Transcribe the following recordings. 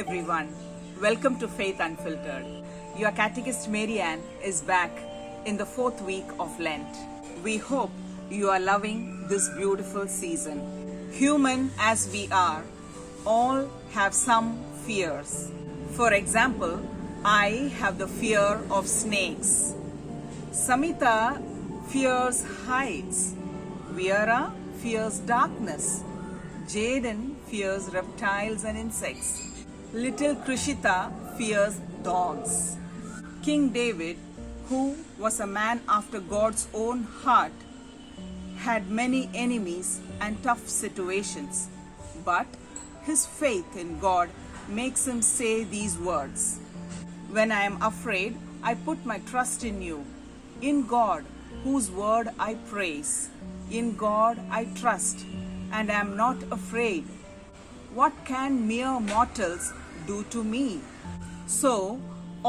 everyone. Welcome to Faith Unfiltered. Your Catechist Maryann is back in the 4th week of Lent. We hope you are loving this beautiful season. Human as we are, all have some fears. For example, I have the fear of snakes. Samita fears heights. Viera fears darkness. Jaden fears reptiles and insects. Little Krishita fears dogs. King David, who was a man after God's own heart, had many enemies and tough situations, but his faith in God makes him say these words: "When I am afraid, I put my trust in you. In God, whose word I praise. In God I trust, and am not afraid. What can mere mortals do to me?" So,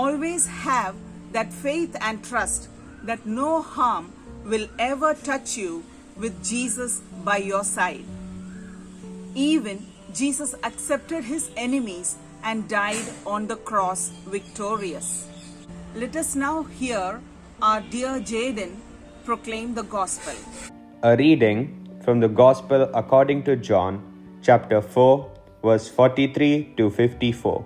always have that faith and trust that no harm will ever touch you with Jesus by your side. Even Jesus accepted his enemies and died on the cross victorious. Let us now hear our dear Jaden proclaim the gospel. A reading from the Gospel according to John, chapter 4, verse 43 to 54.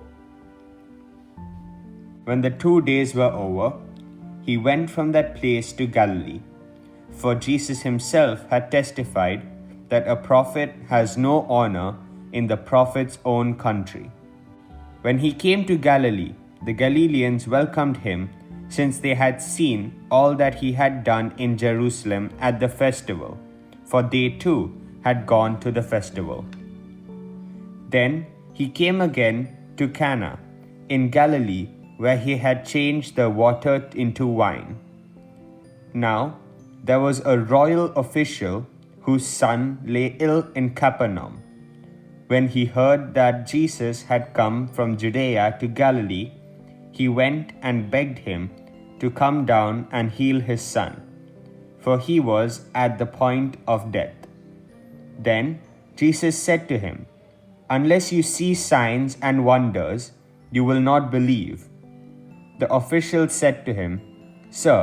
When the 2 days were over, he went from that place to Galilee, for Jesus himself had testified that a prophet has no honor in the prophet's own country. When he came to Galilee, the Galileans welcomed him, since they had seen all that he had done in Jerusalem at the festival, for they too had gone to the festival. Then he came again to Cana in Galilee, where he had changed the water into wine. Now there was a royal official whose son lay ill in Capernaum. When he heard that Jesus had come from Judea to Galilee, he went and begged him to come down and heal his son, for he was at the point of death. Then Jesus said to him, "Unless you see signs and wonders, you will not believe." The official said to him, "Sir,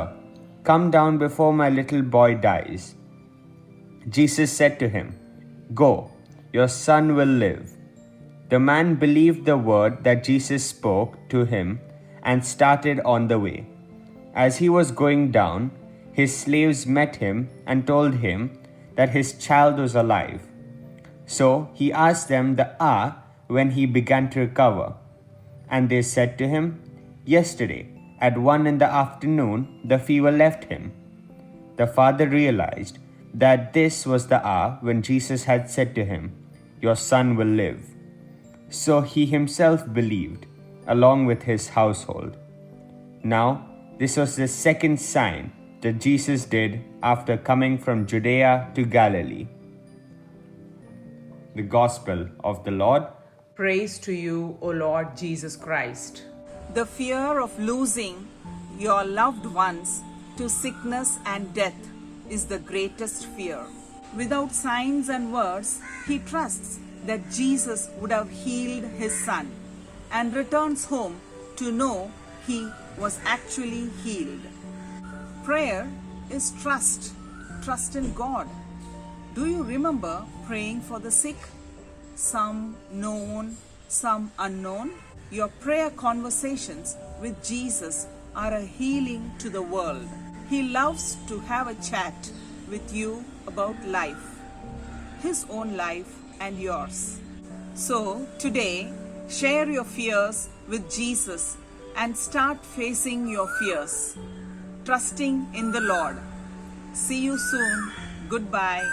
come down before my little boy dies." Jesus said to him, "Go, your son will live." The man believed the word that Jesus spoke to him and started on the way. As he was going down, his slaves met him and told him that his child was alive. So he asked them the hour when he began to recover. And they said to him, "Yesterday, at 1 p.m, the fever left him." The father realized that this was the hour when Jesus had said to him, "Your son will live." So he himself believed, along with his household. Now, this was the second sign that Jesus did after coming from Judea to Galilee. The Gospel of the Lord. Praise to you, O Lord Jesus Christ. The fear of losing your loved ones to sickness and death is the greatest fear. Without signs and words, he trusts that Jesus would have healed his son and returns home to know he was actually healed. Prayer is trust in God. Do you remember praying for the sick? Some known, some unknown? Your prayer conversations with Jesus are a healing to the world. He loves to have a chat with you about life, his own life and yours. So today, share your fears with Jesus and start facing your fears, trusting in the Lord. See you soon. Goodbye.